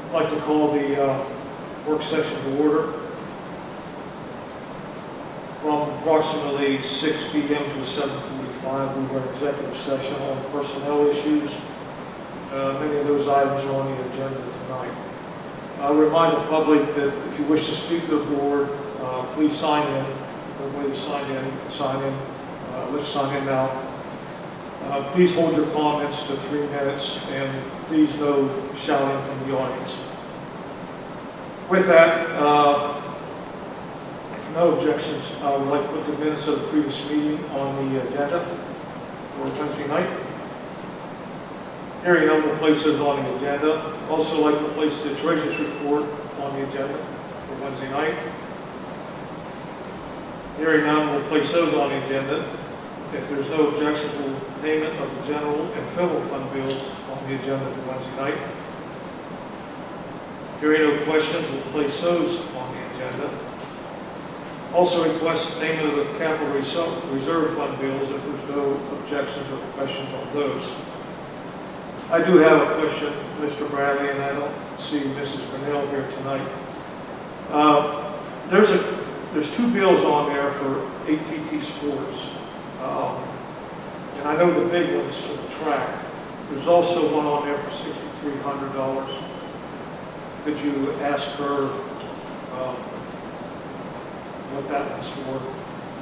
I'd like to call the work session to order. From approximately 6 p.m. to 7:45, we were in executive session on personnel issues. Many of those items are on the agenda tonight. I remind the public that if you wish to speak to the board, please sign in. The way to sign in, you can sign in. Let's sign in now. Please hold your comments to 3 minutes, and please no shouting from the audience. With that, if no objections, I would like to put the minutes of the previous meeting on the agenda for Wednesday night. Hearing none, we'll place those on the agenda. Also like to place the treasurer's report on the agenda for Wednesday night. Hearing none, we'll place those on the agenda. If there's no objection to payment of the general and federal fund bills on the agenda for Wednesday night. Hearing no questions, we'll place those on the agenda. Also request payment of the capital reserve fund bills if there's no objections or questions on those. I do have a question, Mr. Bradley, and I don't see Mrs. Grinnell here tonight. There's 2 bills on there for ATP Sports. And I know the big one's for the track. There's also one on there for $6,300. Could you ask her what that one's for?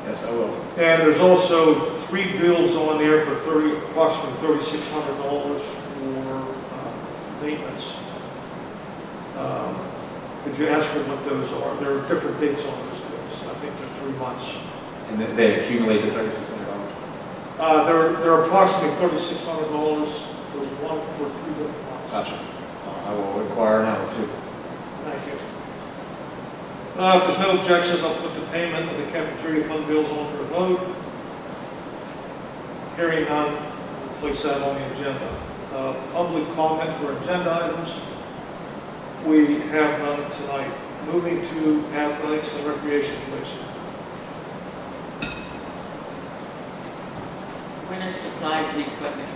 Yes, I will. And there's also 3 bills on there for approximately $3,600 for maintenance. Could you ask her what those are? There are different dates on those bills. I think they're 3 months. And they accumulate to $3,600? They're approximately $3,600. There's one for 3 different months. Gotcha. I will inquire now too. Thank you. If there's no objections, I'll put the payment of the cafeteria fund bills on for a vote. Hearing none, we'll place that on the agenda. Public comment for agenda items. We have none tonight. Moving to athletics and recreation, please. Winter supplies and equipment.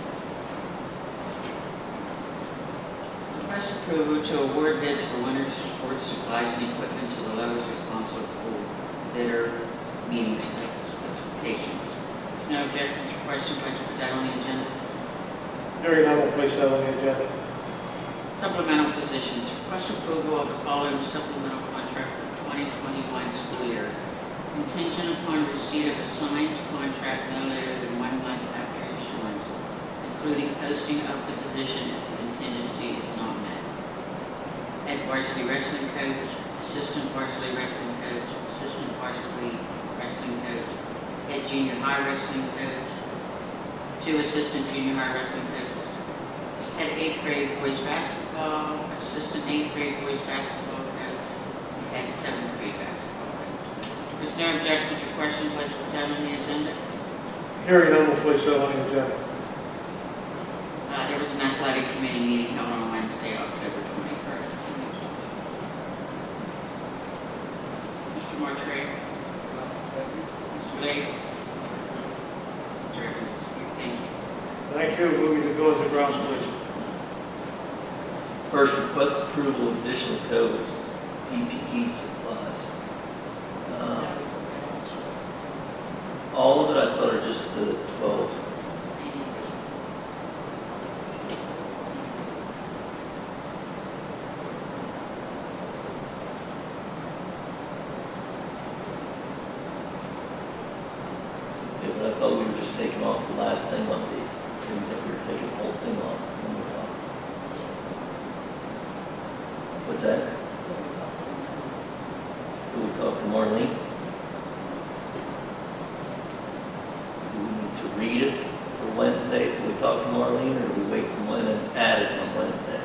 Request approval to award bids for winter sports supplies and equipment to the lowest responsible bidder meeting specifications. There's no objections or questions. I'd like to put that on the agenda. Hearing none, we'll place that on the agenda. Supplemental positions. Request approval of the following supplemental contract for 2021 school year. Contingent upon receipt of a signed contract no later than 1 month after issuance, including posting of the position if the contingency is not met. Head varsity wrestling coach, assistant varsity wrestling coach, assistant varsity wrestling coach, head junior high wrestling coach, 2 assistant junior high wrestling coaches, head 8th grade boys basketball, assistant 8th grade boys basketball coach, and head 7th grade basketball. There's no objections or questions. I'd like to put that on the agenda. Hearing none, we'll place that on the agenda. There was an athletic committee meeting held on Wednesday, October 21st. Mr. Martre? Mr. Lake? Mr. Evans? Thank you. Thank you. Moving to bills and grounds, please. First, request approval of additional codes, PPE supplies. All of it, I thought, are just the 12. Yeah, but I thought we were just taking off the last thing on the, and that we were taking the whole thing off. What's that? Will we talk to Marlene? Do we need to read it for Wednesday till we talk to Marlene, or do we wait till Wednesday and add it on Wednesday?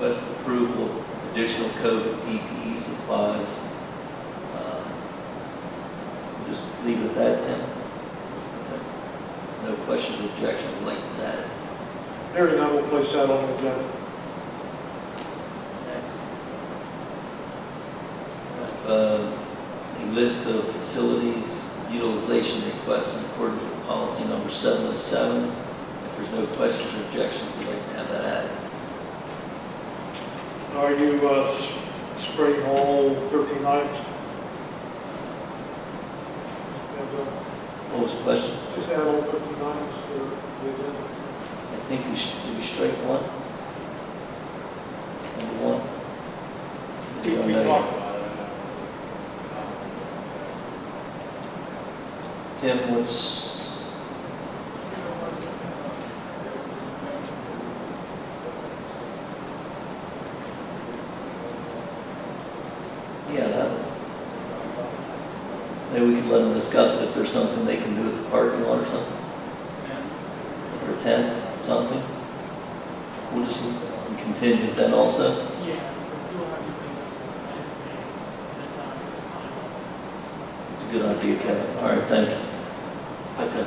Request approval of additional COVID PPE supplies. Just leave it at that, Tim? Okay. No questions or objections, I'd like this added. Hearing none, we'll place that on the agenda. A list of facilities utilization requests in accordance with policy number 707. If there's no questions or objections, we'd like to have that added. Are you spraying all 13 items? What was the question? Just add all 13 items to the agenda. I think did we strike one? Number one? We talked about it. Tim, what's, yeah, that one. Maybe we could let them discuss it if there's something they can do at the parking lot or something. Or a tent, something. We'll just contingent then also. Yeah, because you'll have to think that's not It's a good idea, Kevin. All right, thank you. Okay.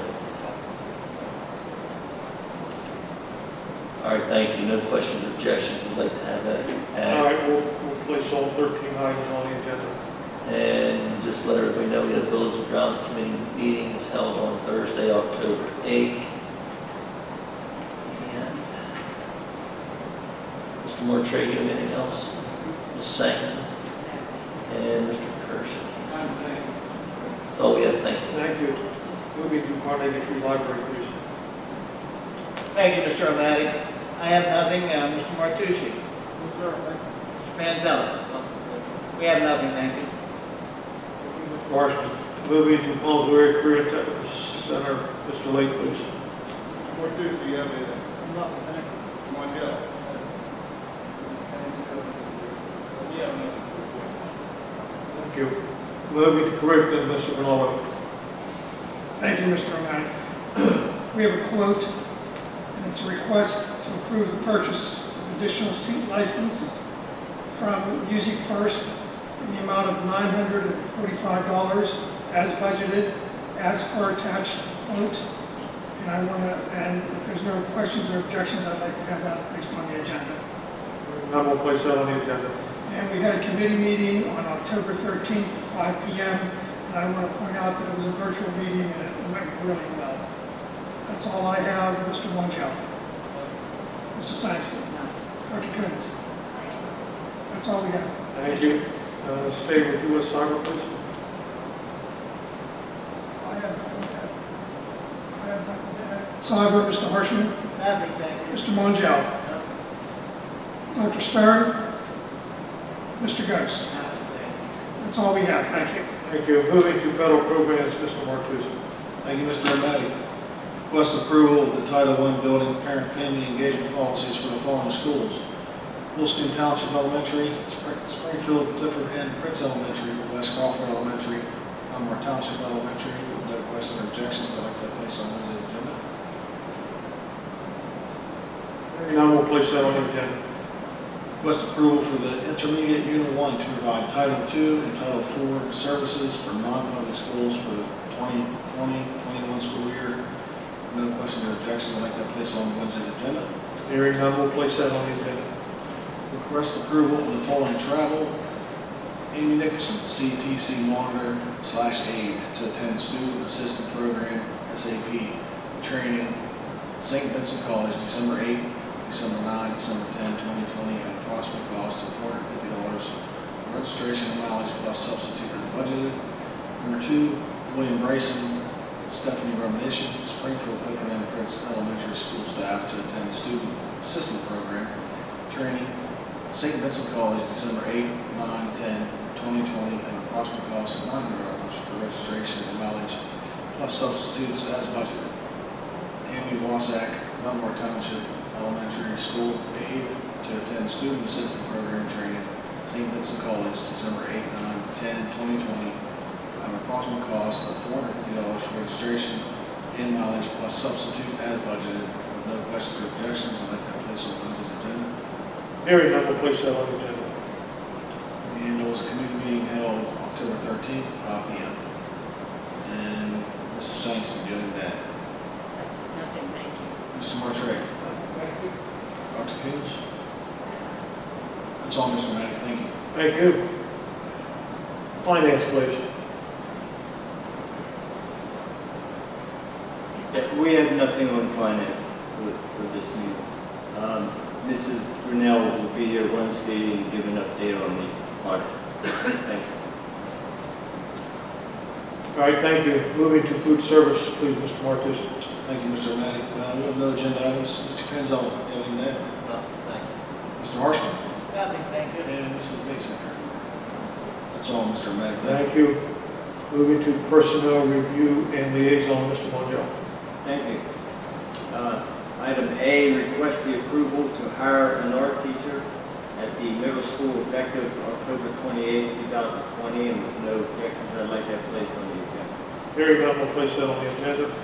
All right, thank you. No questions or objections. We'd like to have that All added. right, we'll place all 13 items on the agenda. And just let everybody know we had a Village and Grounds Committee meeting. It's held on Thursday, October 8th. And Mr. Mortrey, you have anything else? Ms. Saxton? And Mr. Kershaw? That's all we have. Thank you. Thank you. Moving to Carnegie Free Library, please. Thank you, Mr. O'Malley. I have nothing. Mr. Martucci? Mr. Manzelli? We have nothing, thank you. Mr. Marshman. Moving to Palms Area Career Technical Center, Mr. Lake, please. What do you have anything? Nothing, thank you. Come on, go. Yeah, no. Thank you. Moving to curriculum, Mr. Rinaldi. Thank you, Mr. O'Malley. We have a quote, and it's a request to approve the purchase of additional seat licenses from Music First in the amount of $945 as budgeted, as per attached quote. And if there's no questions or objections, I'd like to have that placed on the agenda. Now we'll place that on the agenda. And we had a committee meeting on October 13th at 5 p.m. And I want to point out that it was a virtual meeting and it went really well. That's all I have, Mr. Mongello. Mrs. Saxton. Dr. Coons. That's all we have. Thank you. Stay with U.S. Cyber, please. I have nothing to add. I have nothing to add. Cyber, Mr. Harshman. Nothing, thank you. Mr. Mongello. Dr. Stern. Mr. Ghost. Nothing, thank you. That's all we have. Thank you. Thank you. Moving to federal programs, Mr. Martucci. Thank you, Mr. O'Malley. Request approval of the Title I Building Parent-Family Engagement Policies for the following schools: Wilson Township Elementary, Springfield, Clifford, and Prince Elementary, West Crawford Elementary, Elmore Township Elementary. With no questions or objections, I'd like to place on Wednesday agenda. Now we'll place that on the agenda. Request approval for the Intermediate Unit 1 to provide Title II and Title IV services for non-public schools for the 2020-21 school year. No questions or objections, I'd like to place on Wednesday's agenda. Hearing none, we'll place that on the agenda. Request approval of the following travel: Amy Nicholson, CTC Monitor / Aide, to attend Student Assistant Program, SAP, training, St. Vincent College, December 8, December 9, December 10, 2020, at approximate cost of $450. Registration and mileage plus substitute are budgeted. Number 2, William Bryson, Stephanie Romanishin, Springfield, Clifford, and Prince Elementary School staff to attend Student Assistant Program, training, St. Vincent College, December 8, 9, 10, 2020, at an approximate cost of $900 for registration and mileage plus substitutes as budgeted. Amy Wasak, Elmore Township Elementary School aide, to attend Student Assistant Program training, St. Vincent College, December 8, 9, 10, 2020, at an approximate cost of $450 for registration and mileage plus substitute as budgeted. With no questions or objections, I'd like to place on Wednesday's agenda. Hearing none, we'll place that on the agenda. And there was a committee meeting held October 13th, 5 p.m. And Mrs. Sankson doing that. nothing, thank you. Mr. Martre? Thank you. Dr. Coons? That's all, Mr. Matt, thank you. Thank you. Finance, please. We have nothing on finance for this meeting. Mrs. Brunel will be here Wednesday and give an update on the audit. Thank you. All right, thank you. Moving to food service, please, Mr. Martus. Thank you, Mr. O'Malley. We have no agenda items. Mr. Penzel, anything there? No, thank you. Mr. Horstman? Nothing, thank you. And Mrs. Basecker? That's all, Mr. O'Malley. Thank you. Moving to personnel review and liaison, Mr. Mongeau. Thank you. Item A, request the approval to hire an art teacher at the middle school effective October 28, 2020, and with no objections, I'd like that placed on the agenda. Hearing none, we'll place that on the agenda.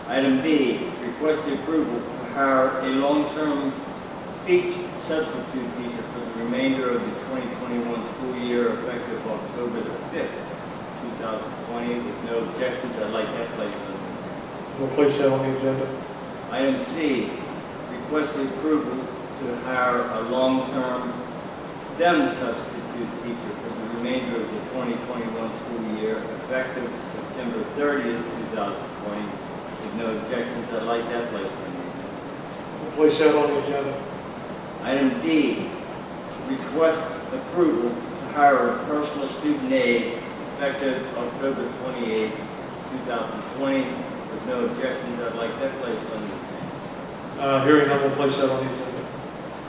Item B, request the approval to hire a long-term speech substitute teacher for the remainder of the 2021 school year effective October the 5th, 2020, with no objections, I'd like that placed on the agenda. We'll place that on the agenda. Item C, request the approval to hire a long-term STEM substitute teacher for the remainder of the 2021 school year, effective September 30th, 2020. With no objections, I'd like that placed on the agenda. We'll place that on the agenda. Item D, request approval to hire a personal student aide, effective October 28th, 2020. With no objections, I'd like that placed on the agenda. Hearing none, we'll place that on the agenda.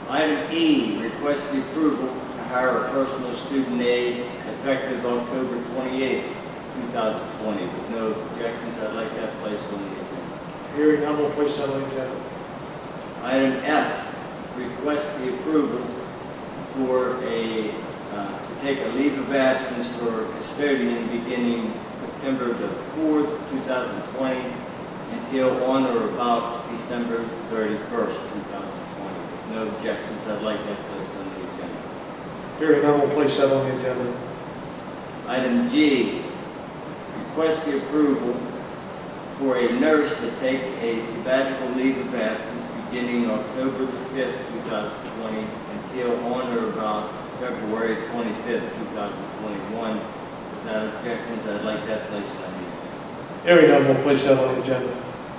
Item E, request the approval to hire a personal student aide effective October 28, 2020. With no objections, I'd like that placed on the agenda. Hearing none, we'll place that on the agenda. Item F, request the approval for to take a leave of absence for a custodian beginning September the 4th, 2020 until on or about December 31st, 2020. With no objections, I'd like that placed on the agenda. Hearing none, we'll place that on the agenda. Item G, request the approval for a nurse to take a sabbatical leave of absence beginning October the 5th, 2020 until on or about February 25th, 2021. Without objections, I'd like that placed on the agenda. Hearing none, we'll place that on the agenda.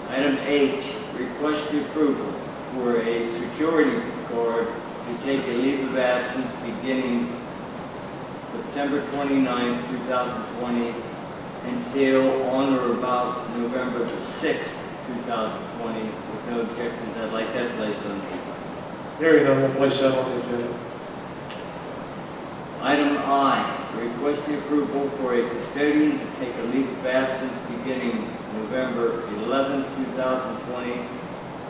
Item H, request the approval for a security guard to take a leave of absence beginning September 29, 2020 until on or about November the 6th, 2020. With no objections, I'd like that placed on the agenda. Hearing none, we'll place that on the agenda. Item I, request the approval for a custodian to take a leave of absence beginning November 11, 2020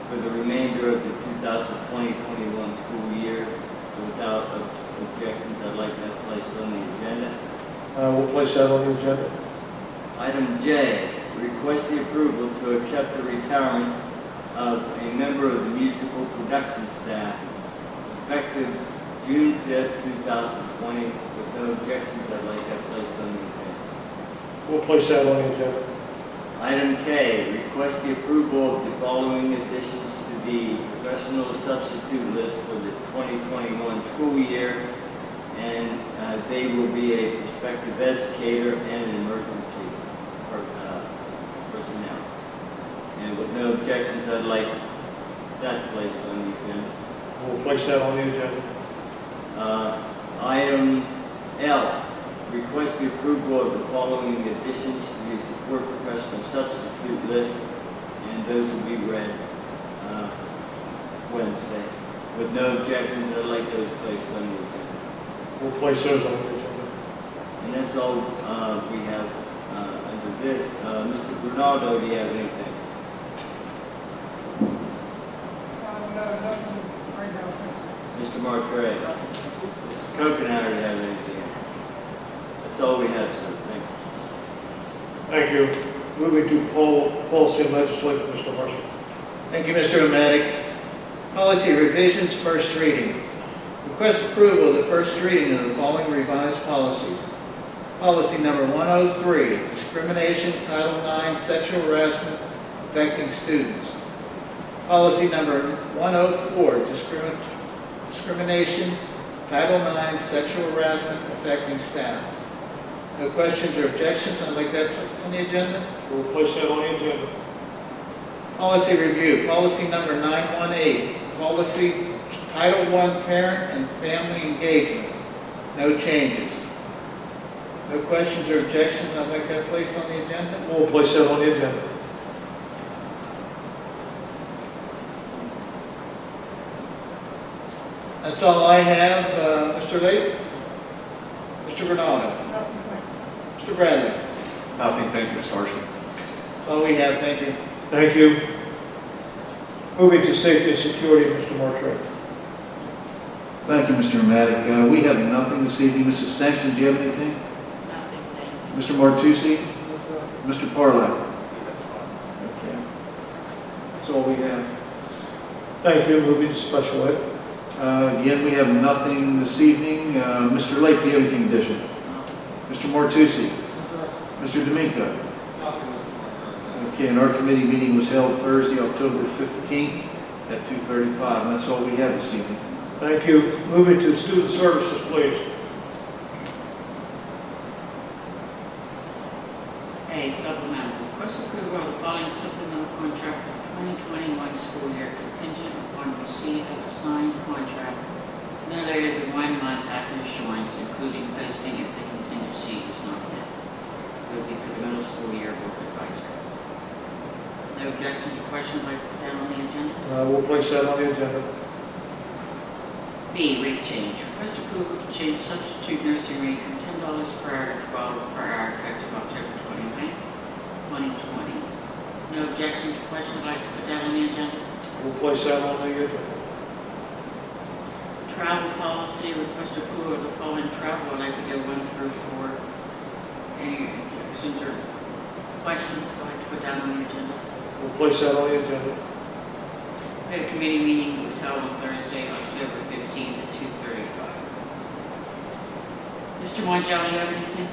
for the remainder of the 2020-21 school year. Without objections, I'd like that placed on the agenda. We'll place that on the agenda. Item J, request the approval to accept the retirement of a member of the musical production staff effective June 5th, 2020. With no objections, I'd like that placed on the agenda. We'll place that on the agenda. Item K, request the approval of the following additions to the professional substitute list for the 2021 school year, and they will be a prospective educator and an emergency personnel. And with no objections, I'd like that placed on the agenda. We'll place that on the agenda. Item L, request the approval of the following additions to the support professional substitute list, and those will be read Wednesday. With no objections, I'd like those placed on the agenda. We'll place those on the agenda. And that's all we have under this. Mr. Bernardo, do you have anything? Nothing right now. Mr. Martre? Mrs. Coconut, do you have anything else? That's all we have, sir. Thank you. Thank you. Moving to policy and legislation, Mr. Marshall. Thank you, Mr. O'Malley. Policy revisions, first reading. Request approval of the first reading of the following revised policies. Policy number 103, discrimination, Title IX, sexual harassment affecting students. Policy number 104, discrimination, Title IX, sexual harassment affecting staff. No questions or objections, I'd like that on the agenda. We'll place that on the agenda. Policy review, policy number 918, policy Title I, parent and family engagement. No changes. No questions or objections, I'd like that placed on the agenda. We'll place that on the agenda. That's all I have. Mr. Lake? Mr. Bernardo? Mr. Bradley? Nothing, thank you, Mr. Horstman. That's all we have, thank you. Thank you. Moving to safety and security, Mr. Martrey. Thank you, Mr. Matic. We have nothing this evening. Mrs. Sampson, do you have anything? Nothing, thank you. Mr. Martucci? Mr. Parlak? Okay. That's all we have. Thank you. Moving to special ed. Again, we have nothing this evening. Mr. Lake, do you have anything additional? Mr. Martucci? Mr. D'Amico? Okay, and our committee meeting was held Thursday, October 15th at 2:35, and that's all we have this evening. Thank you. Moving to student services, please. A, supplemental. Request approval of the following supplemental contract for 2021 school year contingent upon receipt of a signed contract no later than 1 month after issuance, including posting if the contingency is not met. It will be for the middle school year board advisory. No objections or questions like to put that on the agenda? We'll place that on the agenda. B, rate change. Request approval to change substitute nursing rate from $10 per hour to $12 per hour effective October 29th, 2020. No objections or questions like to put that on the agenda? We'll place that on the agenda. Travel policy, request approval of the following travel. I'd like to go 1 through 4. Any objections or questions? I'd like to put that on the agenda. We'll place that on the agenda. We had a committee meeting that was held on Thursday, October 15th at 2:35. Mr. Mongello, you have anything?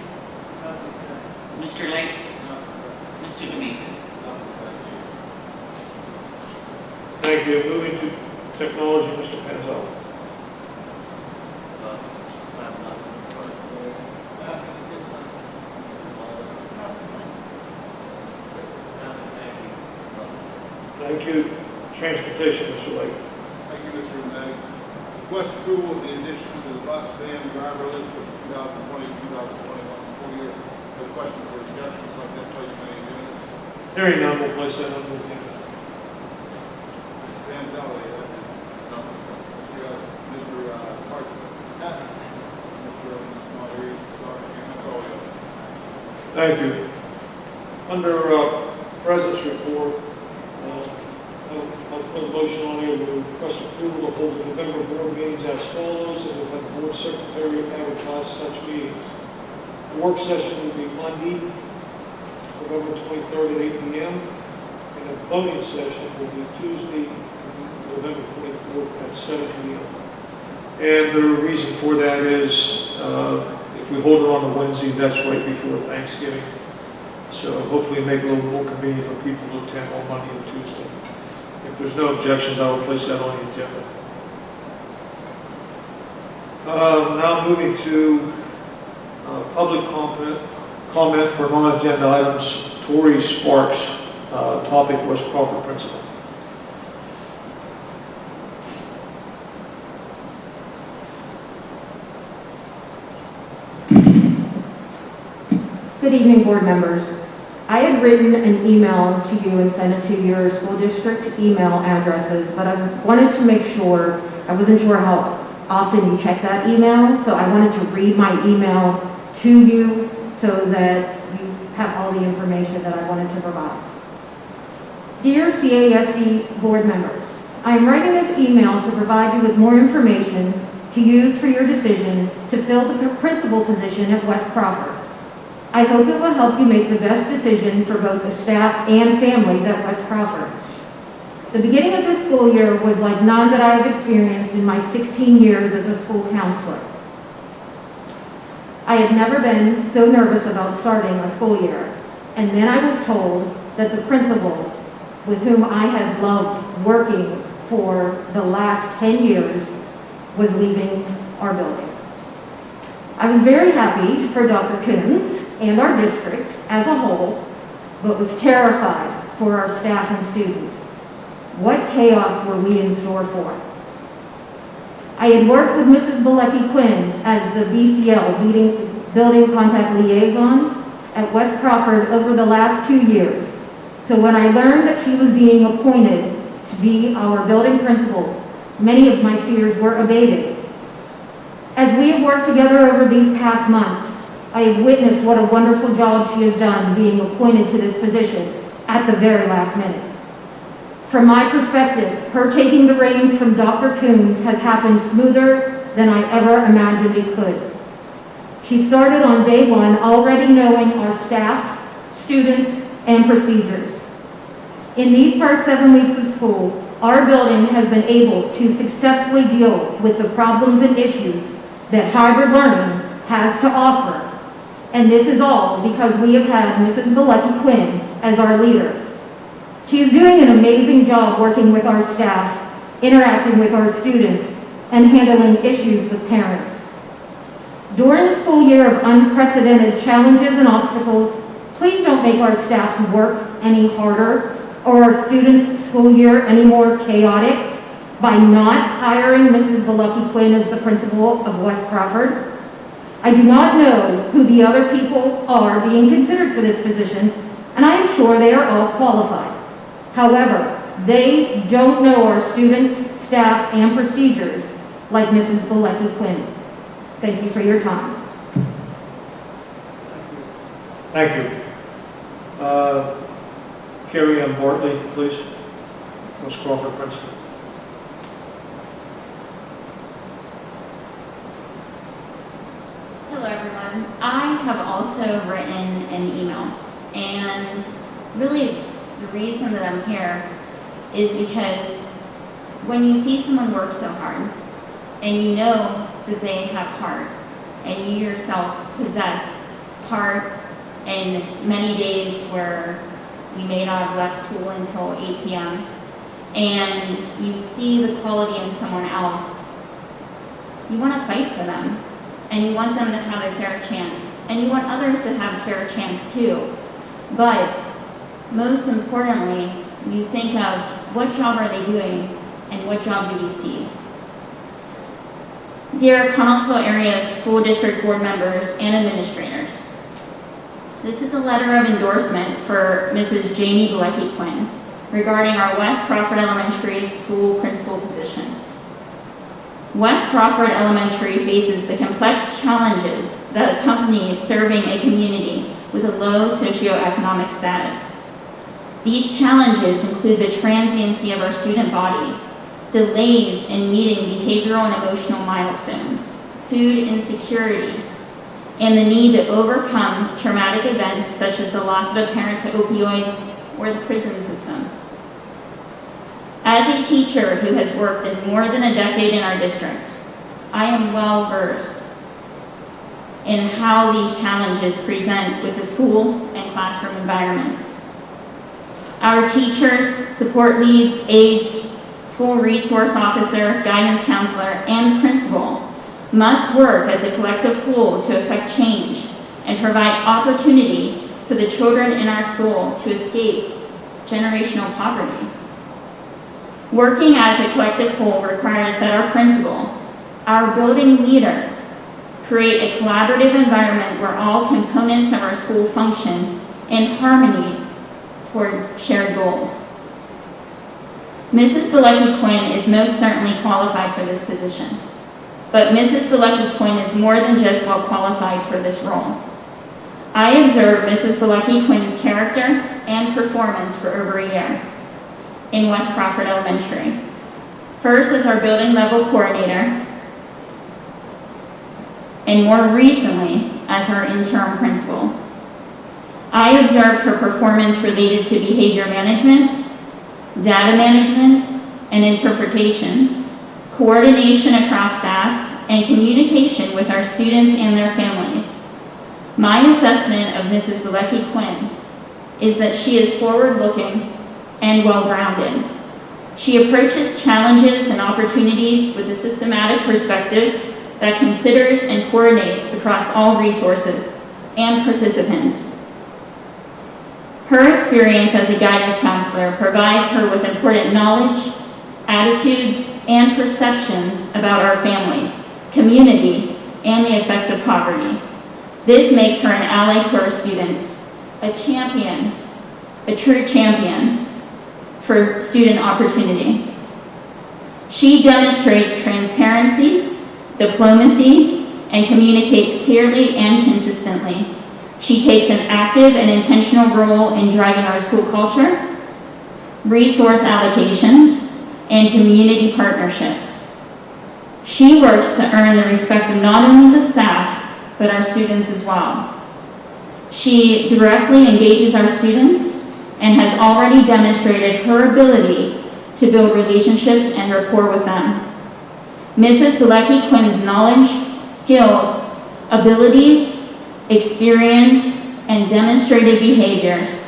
Mr. Lake? Mr. D'Amico? Thank you. Moving to technology, Mr. Panzel. Thank you. Transportation, Mr. Lake. Thank you, Mr. O'Malley. Request approval of the addition to the bus van driver list for 2020-2021 school year. No questions or objections, like that placed on the agenda. Hearing none, we'll place that on the agenda. Mr. Panzelli, Mr. Hart, Mr. Monterey, sorry, that's all we have. Thank you. Under President's report, I'll put a motion on here to request approval to hold the November board meetings as follows, and we'll have the board secretary advertise such meetings. The work session will be Monday, November 23rd at 8 p.m., and the voting session will be Tuesday, November 24th at 7 p.m. And the reason for that is, if we hold it on a Wednesday, that's right before Thanksgiving. So hopefully make it a little more convenient for people to attend on Monday and Tuesday. If there's no objections, I will place that on the agenda. Now moving to public comment for non-agenda items. Tori Sparks, topic West Crawford principal. Good evening, board members. I had written an email to you and sent it to your school district email addresses, but I wanted to make sure, I wasn't sure how often you check that email, so I wanted to read my email to you so that you have all the information that I wanted to provide. Dear CASD board members, I am writing this email to provide you with more information to use for your decision to fill the principal position at West Crawford. I hope it will help you make the best decision for both the staff and families at West Crawford. The beginning of this school year was like none that I have experienced in my 16 years as a school counselor. I had never been so nervous about starting a school year, and then I was told that the principal, with whom I had loved working for the last 10 years was leaving our building. I was very happy for Dr. Coons and our district as a whole, but was terrified for our staff and students. What chaos were we in store for? I had worked with Mrs. Bilecki Quinn as the BCL, Building Contact Liaison, at West Crawford over the last 2 years. So when I learned that she was being appointed to be our building principal, many of my fears were abated. As we have worked together over these past months, I have witnessed what a wonderful job she has done being appointed to this position at the very last minute. From my perspective, her taking the reins from Dr. Coons has happened smoother than I ever imagined it could. She started on day one already knowing our staff, students, and procedures. In these first 7 weeks of school, our building has been able to successfully deal with the problems and issues that hybrid learning has to offer. And this is all because we have had Mrs. Bilecki Quinn as our leader. She is doing an amazing job working with our staff, interacting with our students, and handling issues with parents. During the school year of unprecedented challenges and obstacles, please don't make our staff's work any harder or our students' school year any more chaotic by not hiring Mrs. Bilecki Quinn as the principal of West Crawford. I do not know who the other people are being considered for this position, and I am sure they are all qualified. However, they don't know our students, staff, and procedures like Mrs. Bilecki Quinn. Thank you for your time. Thank you. Carrie Ann Bartley, please. West Crawford Principal. Hello everyone. I have also written an email, and really the reason that I'm here is because when you see someone work so hard and you know that they have heart and you yourself possess heart, and many days where we may not have left school until 8 p.m. and you see the quality in someone else, you want to fight for them. And you want them to have a fair chance. And you want others to have a fair chance too. But most importantly, you think of what job are they doing and what job do we see. Dear Connellsville Area School District Board members and administrators, this is a letter of endorsement for Mrs. Jamie Bilecki Quinn regarding our West Crawford Elementary School principal position. West Crawford Elementary faces the complex challenges that accompany serving a community with a low socioeconomic status. These challenges include the transiency of our student body, delays in meeting behavioral and emotional milestones, food insecurity, and the need to overcome traumatic events such as the loss of a parent to opioids or the prison system. As a teacher who has worked in more than a decade in our district, I am well versed in how these challenges present with the school and classroom environments. Our teachers, support leads, aides, school resource officer, guidance counselor, and principal must work as a collective whole to effect change and provide opportunity for the children in our school to escape generational poverty. Working as a collective whole requires that our principal, our building leader, create a collaborative environment where all components of our school function in harmony toward shared goals. Mrs. Bilecki Quinn is most certainly qualified for this position, but Mrs. Bilecki Quinn is more than just well qualified for this role. I observed Mrs. Bilecki Quinn's character and performance for over a year in West Crawford Elementary. First as our building level coordinator, and more recently as our interim principal. I observed her performance related to behavior management, data management and interpretation, coordination across staff, and communication with our students and their families. My assessment of Mrs. Bilecki Quinn is that she is forward-looking and well-grounded. She approaches challenges and opportunities with a systematic perspective that considers and coordinates across all resources and participants. Her experience as a guidance counselor provides her with important knowledge, attitudes, and perceptions about our families, community, and the effects of poverty. This makes her an ally to our students, a champion, a true champion for student opportunity. She demonstrates transparency, diplomacy, and communicates clearly and consistently. She takes an active and intentional role in driving our school culture, resource allocation, and community partnerships. She works to earn the respect of not only the staff, but our students as well. She directly engages our students and has already demonstrated her ability to build relationships and rapport with them. Mrs. Bilecki Quinn's knowledge, skills, abilities, experience, and demonstrated behaviors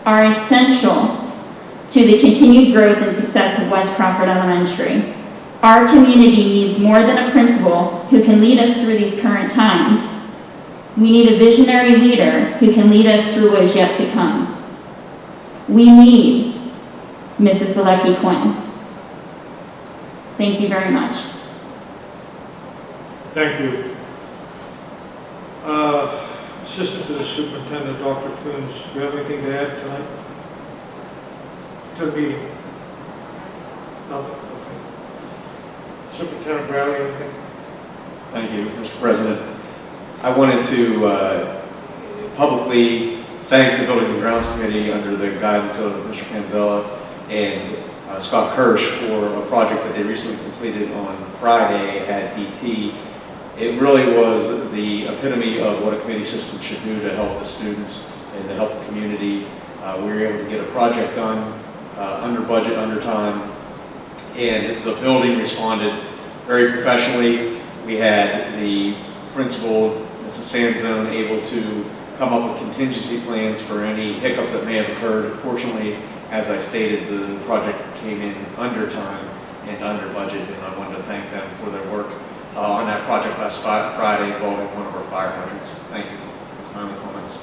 are essential to the continued growth and success of West Crawford Elementary. Our community needs more than a principal who can lead us through these current times. We need a visionary leader who can lead us through what is yet to come. We need Mrs. Bilecki Quinn. Thank you very much. Thank you. Assistant to the Superintendent, Dr. Coons, do you have anything to add tonight? To the meeting? Nothing? Okay. Superintendent Bradley, anything? Thank you, Mr. President. I wanted to publicly thank the Buildings and Grounds Committee under the guidance of Mr. Panzella and Scott Kirsch for a project that they recently completed on Friday at DT. It really was the epitome of what a committee system should do to help the students and to help the community. We were able to get a project done under budget, under time, and the building responded very professionally. We had the principal, Mrs. Sanzone, able to come up with contingency plans for any hiccup that may have occurred. Fortunately, as I stated, the project came in under time and under budget, and I wanted to thank them for their work on that project last Friday involving one of our fire hydrants. Thank you. That's my only comments.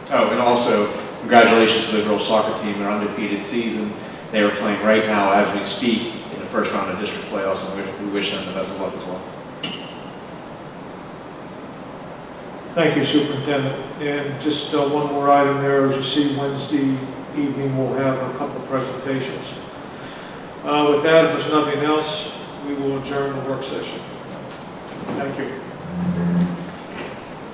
Oh, and also, congratulations to the girls soccer team, their undefeated season. They are playing right now as we speak in the first round of district playoffs, and we wish them the best of luck as well. Thank you, Superintendent. And just one more item there. As you see, Wednesday evening we'll have a couple presentations. With that, if there's nothing else, we will adjourn the work session. Thank you.